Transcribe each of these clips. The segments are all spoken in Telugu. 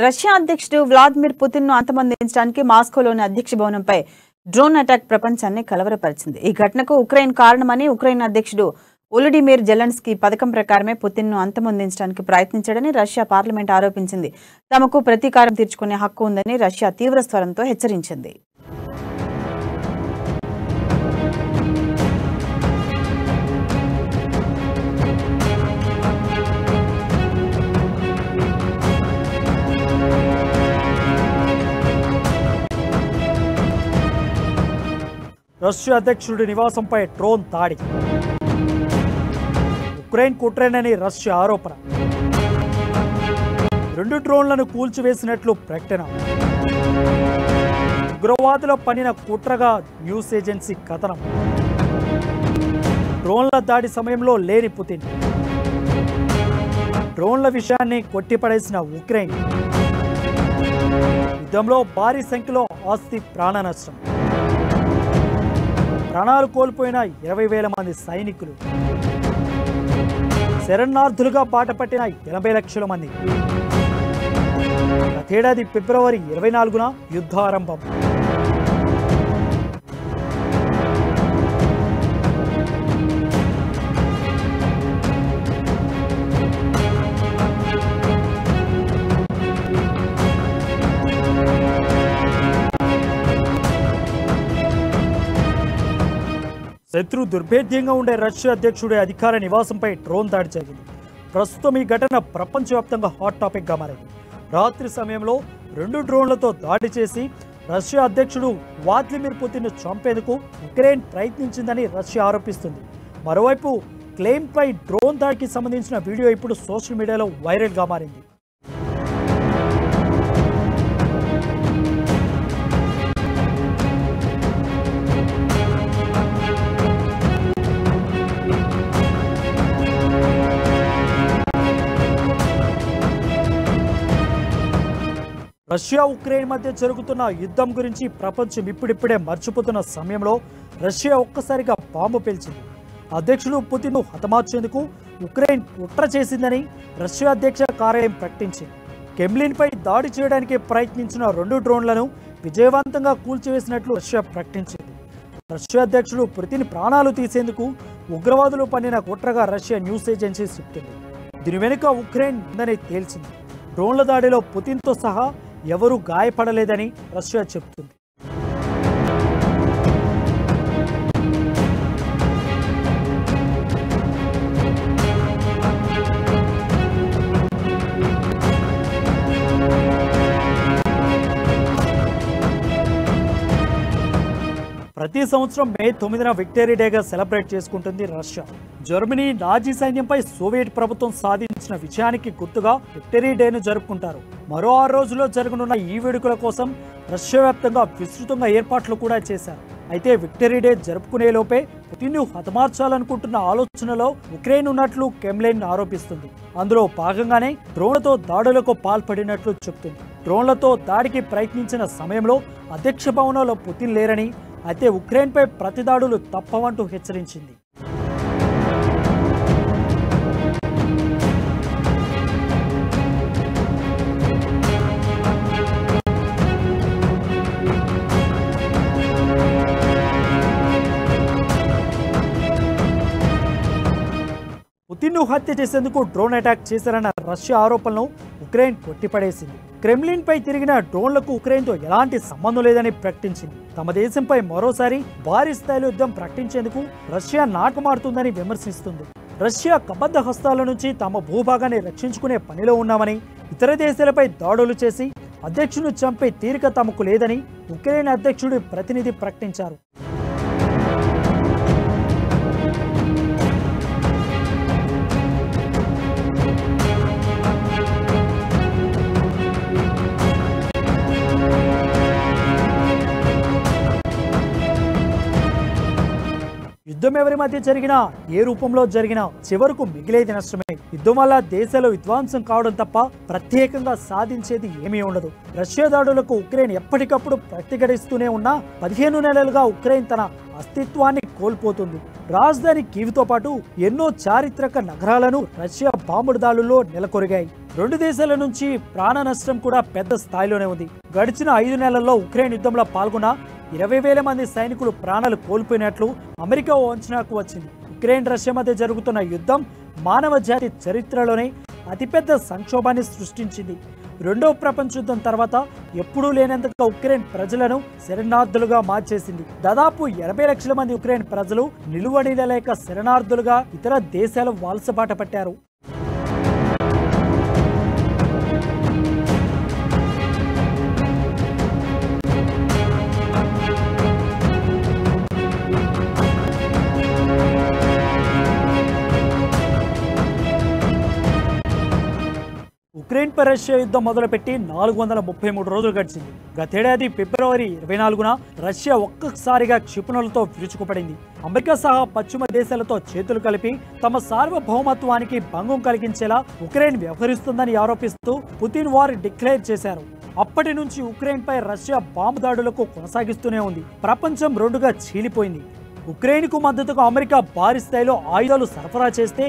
రష్యా అధ్యక్షుడు వ్లాదిమిర్ పుతిన్ ను అంతమొందించడానికి మాస్కోలోని అధ్యక్ష భవనంపై డ్రోన్ అటాక్ ప్రపంచాన్ని కలవరపరిచింది. ఈ ఘటనకు ఉక్రెయిన్ కారణమని ఉక్రెయిన్ అధ్యక్షుడు వొలోడిమిర్ జెలెన్స్కీ పథకం ప్రకారమే పుతిన్ ను అంతమొందించడానికి ప్రయత్నించాడని రష్యా పార్లమెంట్ ఆరోపించింది. తమకు ప్రతీకారం తీర్చుకునే హక్కు ఉందని రష్యా తీవ్ర స్వరంతో హెచ్చరించింది. రష్యా అధ్యక్షుడి నివాసంపై డ్రోన్ దాడి, ఉక్రెయిన్ కుట్రేనని రష్యా ఆరోపణ, 2 డ్రోన్లను కూల్చివేసినట్లు ప్రకటన, ఉగ్రవాదుల పనిన కుట్రగా న్యూస్ ఏజెన్సీ కథనం, డ్రోన్ల దాడి సమయంలో లేని పుతిన్, డ్రోన్ల విషయాన్ని కొట్టిపడేసిన ఉక్రెయిన్, యుద్ధంలో భారీ సంఖ్యలో ఆస్తి ప్రాణ నష్టం, ప్రాణాలు కోల్పోయిన 20,000 మంది సైనికులు, శరణార్థులుగా బాటపట్టిన 80 లక్షల మంది. గతేడాది ఫిబ్రవరి 24న యుద్ధ ఆరంభం. శత్రు దుర్భేద్యంగా ఉండే రష్యా అధ్యక్షుడి అధికార నివాసంపై డ్రోన్ దాడి జరిగింది. ప్రస్తుతం ఈ ఘటన ప్రపంచవ్యాప్తంగా హాట్ టాపిక్గా మారింది. రాత్రి సమయంలో 2 డ్రోన్లతో దాడి చేసి రష్యా అధ్యక్షుడు వ్లాదిమిర్ పుతిన్ను చంపేందుకు ఉక్రెయిన్ ప్రయత్నించిందని రష్యా ఆరోపిస్తుంది. మరోవైపు క్లెయిమ్పై డ్రోన్ దాడికి సంబంధించిన వీడియో ఇప్పుడు సోషల్ మీడియాలో వైరల్గా మారింది. రష్యా ఉక్రెయిన్ మధ్య జరుగుతున్న యుద్ధం గురించి ప్రపంచం ఇప్పుడిప్పుడే మర్చిపోతున్న సమయంలో రష్యా ఒక్కసారిగా బాంబు పేల్చింది. అధ్యక్షుడు పుతిన్ను హతమార్చేందుకు ఉక్రెయిన్ కుట్ర చేసిందని రష్యా అధ్యక్ష కార్యాలయం ప్రకటించింది. కెమ్లిన్పై దాడి చేయడానికి ప్రయత్నించిన 2 డ్రోన్లను విజయవంతంగా కూల్చివేసినట్లు రష్యా ప్రకటించింది. రష్యా అధ్యక్షుడు పుతిన్ ప్రాణాలు తీసేందుకు ఉగ్రవాదులు పన్నిన కుట్రగా రష్యా న్యూస్ ఏజెన్సీ చెప్తుంది. దీని వెనుక ఉక్రెయిన్ ఉందని తేల్చింది. డ్రోన్ల దాడిలో పుతిన్తో సహా ఎవరూ గాయపడలేదని రష్యా చెబుతుంది. ప్రతి సంవత్సరం మే 9న విక్టరీ డేగా సెలబ్రేట్ చేసుకుంటుంది రష్యా. జర్మనీ నాజీ సైన్యంపై సోవియట్ ప్రభుత్వం సాధించిన విజయానికి గుర్తుగా విక్టరీ డేను జరుపుకుంటారు. మరో 6 రోజుల్లో జరగనున్న ఈ వేడుకల కోసం రష్యా వ్యాప్తంగా విస్తృతంగా ఏర్పాట్లు కూడా చేశారు. అయితే విక్టరీ డే జరుపుకునే లోపే పుతిన్ను హతమార్చాలనుకుంటున్న ఆలోచనలో ఉక్రెయిన్ ఉన్నట్లు కెమ్లిన్ ఆరోపిస్తుంది. అందులో భాగంగానే డ్రోన్లతో దాడులకు పాల్పడినట్లు చెబుతుంది. డ్రోన్లతో దాడికి ప్రయత్నించిన సమయంలో అధ్యక్ష భవనంలో పుతిన్ లేరని, అయితే ఉక్రెయిన్పై ప్రతిదాడులు తప్పవంటూ హెచ్చరించింది. పుతిన్ను హత్య చేసేందుకు డ్రోన్ అటాక్ చేశారన్న రష్యా ఆరోపణలను ఉక్రెయిన్ కొట్టిపడేసింది. క్రెమ్లిన్పై తిరిగిన డ్రోన్లకు ఉక్రెయిన్తో ఎలాంటి సంబంధం లేదని ప్రకటించింది. తమ దేశంపై మరోసారి భారీ స్థాయిలో యుద్ధం ప్రకటించేందుకు రష్యా నాటకమాడుతుందని విమర్శిస్తుంది. రష్యా కబద్ధ హస్తాల నుంచి తమ భూభాగాన్ని రక్షించుకునే పనిలో ఉన్నామని, ఇతర దేశాలపై దాడులు చేసి అధ్యక్షుడిని చంపే తీరిక తమకు లేదని ఉక్రెయిన్ అధ్యక్షుడి ప్రతినిధి ప్రకటించారు. యుద్ధం ఎవరి మధ్య జరిగినా, ఏ రూపంలో జరిగినా చివరకు మిగిలేది నష్టమే. యుద్ధం వల్ల దేశాలు విధ్వంసం కావడం తప్ప ప్రత్యేకంగా సాధించేది ఏమీ ఉండదు. రష్యా దాడులకు ఉక్రెయిన్ ఎప్పటికప్పుడు ప్రతిఘటిస్తూనే ఉన్నా 15 నెలలుగా ఉక్రెయిన్ తన అస్తిత్వాన్ని కోల్పోతుంది. రాజధాని కీవ్తో పాటు ఎన్నో చారిత్రక నగరాలను రష్యా బాంబు దాడుల్లో నెలకొరిగాయి. రెండు దేశాల నుంచి ప్రాణ నష్టం కూడా పెద్ద స్థాయిలోనే ఉంది. గడిచిన 5 నెలల్లో ఉక్రెయిన్ యుద్ధంలో పాల్గొన్న 20,000 మంది సైనికులు ప్రాణాలు కోల్పోయినట్లు అమెరికా ఓ అంచనాకు వచ్చింది. ఉక్రెయిన్ రష్యా మధ్య జరుగుతున్న యుద్ధం మానవ జాతి చరిత్రలోనే అతిపెద్ద సంక్షోభాన్ని సృష్టించింది. రెండవ ప్రపంచ యుద్ధం తర్వాత ఎప్పుడూ లేనంతగా ఉక్రెయిన్ ప్రజలను శరణార్థులుగా మార్చేసింది. దాదాపు 80 లక్షల మంది ఉక్రెయిన్ ప్రజలు నిలువనిలలేక శరణార్థులుగా ఇతర దేశాలు వలసబాట పట్టారు. ఉక్రెయిన్పై రష్యా యుద్ధం మొదలుపెట్టి 433 రోజులు గడిచింది. గతేడాది ఫిబ్రవరి 24న రష్యా ఒక్కసారిగా క్షిపణులతో విరుచుకుపడింది. అమెరికా సహా పశ్చిమ దేశాలతో చేతులు కలిపి తమ సార్వభౌమత్వానికి భంగం కలిగించేలా ఉక్రెయిన్ వ్యవహరిస్తుందని ఆరోపిస్తూ పుతిన్ వార్ డిక్లేర్ చేశారు. అప్పటి నుంచి ఉక్రెయిన్పై రష్యా బాంబు దాడులకు కొనసాగిస్తూనే ఉంది. ప్రపంచం రెండుగా చీలిపోయింది. ఉక్రెయిన్కు మద్దతుగా అమెరికా భారీ స్థాయిలో ఆయుధాలు సరఫరా చేస్తే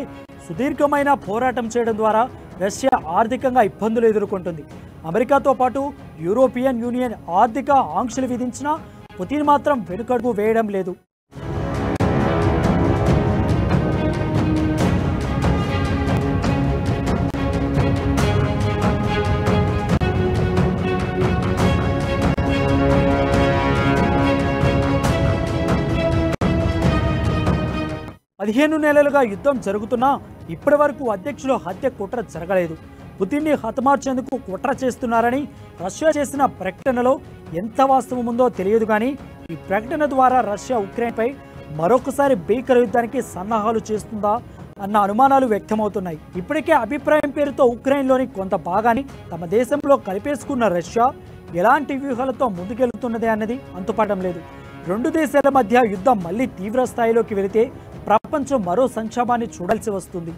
సుదీర్ఘమైన పోరాటం చేయడం ద్వారా రష్యా ఆర్థికంగా ఇబ్బందులు ఎదుర్కొంటుంది. అమెరికాతో పాటు యూరోపియన్ యూనియన్ ఆర్థిక ఆంక్షలు విధించినా పుతిన్ మాత్రం వెనుకడుగు వేయడం లేదు. పదిహేను నెలలుగా యుద్ధం జరుగుతున్నా ఇప్పటి వరకు అధ్యక్షుల హత్య కుట్ర జరగలేదు. పుతిన్ని హతమార్చేందుకు కుట్ర చేస్తున్నారని రష్యా చేసిన ప్రకటనలో ఎంత వాస్తవం ఉందో తెలియదు. కానీ ఈ ప్రకటన ద్వారా రష్యా ఉక్రెయిన్పై మరొకసారి భీకర యుద్ధానికి సన్నాహాలు చేస్తుందా అన్న అనుమానాలు వ్యక్తమవుతున్నాయి. ఇప్పటికే అభిప్రాయం పేరుతో ఉక్రెయిన్లోని కొంత భాగాన్ని తమ దేశంలో కలిపేసుకున్న రష్యా ఎలాంటి వ్యూహాలతో ముందుకెళ్తున్నదే అన్నది అంతుపడడం లేదు. రెండు దేశాల మధ్య యుద్ధం మళ్లీ తీవ్ర స్థాయిలోకి వెళితే ప్రపంచం మరో సంక్షోభాన్ని చూడాల్సి వస్తుంది.